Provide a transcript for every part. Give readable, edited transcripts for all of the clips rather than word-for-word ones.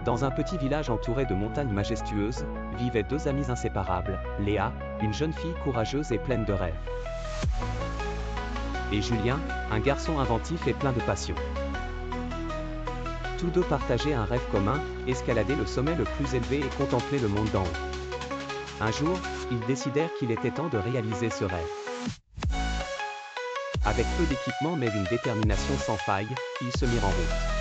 Dans un petit village entouré de montagnes majestueuses, vivaient deux amies inséparables, Léa, une jeune fille courageuse et pleine de rêves. Et Julien, un garçon inventif et plein de passion. Tous deux partageaient un rêve commun, escalader le sommet le plus élevé et contempler le monde d'en haut. Un jour, ils décidèrent qu'il était temps de réaliser ce rêve. Avec peu d'équipement mais une détermination sans faille, ils se mirent en route.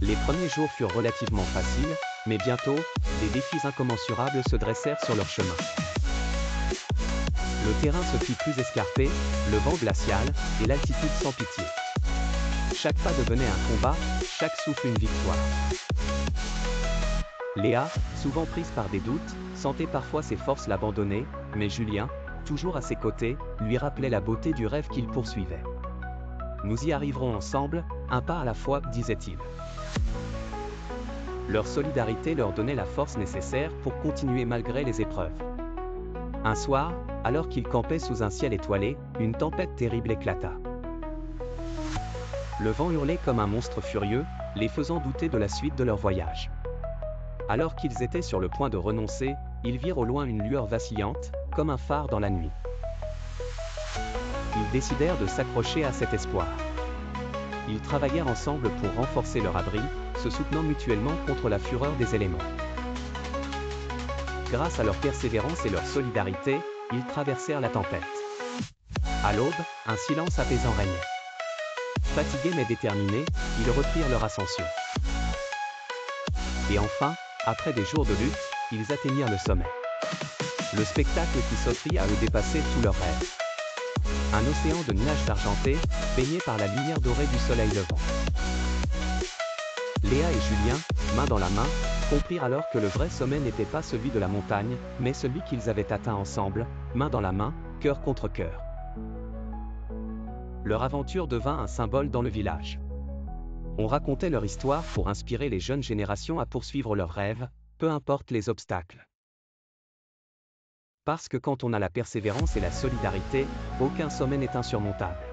Les premiers jours furent relativement faciles, mais bientôt, des défis incommensurables se dressèrent sur leur chemin. Le terrain se fit plus escarpé, le vent glacial, et l'altitude sans pitié. Chaque pas devenait un combat, chaque souffle une victoire. Léa, souvent prise par des doutes, sentait parfois ses forces l'abandonner, mais Julien, toujours à ses côtés, lui rappelait la beauté du rêve qu'il poursuivait. Nous y arriverons ensemble, un pas à la fois, disait-il. Leur solidarité leur donnait la force nécessaire pour continuer malgré les épreuves. Un soir, alors qu'ils campaient sous un ciel étoilé, une tempête terrible éclata. Le vent hurlait comme un monstre furieux, les faisant douter de la suite de leur voyage. Alors qu'ils étaient sur le point de renoncer, ils virent au loin une lueur vacillante, comme un phare dans la nuit. Ils décidèrent de s'accrocher à cet espoir. Ils travaillèrent ensemble pour renforcer leur abri, se soutenant mutuellement contre la fureur des éléments. Grâce à leur persévérance et leur solidarité, ils traversèrent la tempête. À l'aube, un silence apaisant régnait. Fatigués mais déterminés, ils reprirent leur ascension. Et enfin, après des jours de lutte, ils atteignirent le sommet. Le spectacle qui s'offrit à eux dépassait tous leurs rêves. Un océan de nuages argentés, baigné par la lumière dorée du soleil levant. Léa et Julien, main dans la main, comprirent alors que le vrai sommet n'était pas celui de la montagne, mais celui qu'ils avaient atteint ensemble, main dans la main, cœur contre cœur. Leur aventure devint un symbole dans le village. On racontait leur histoire pour inspirer les jeunes générations à poursuivre leurs rêves, peu importe les obstacles. Parce que quand on a la persévérance et la solidarité, aucun sommet n'est insurmontable.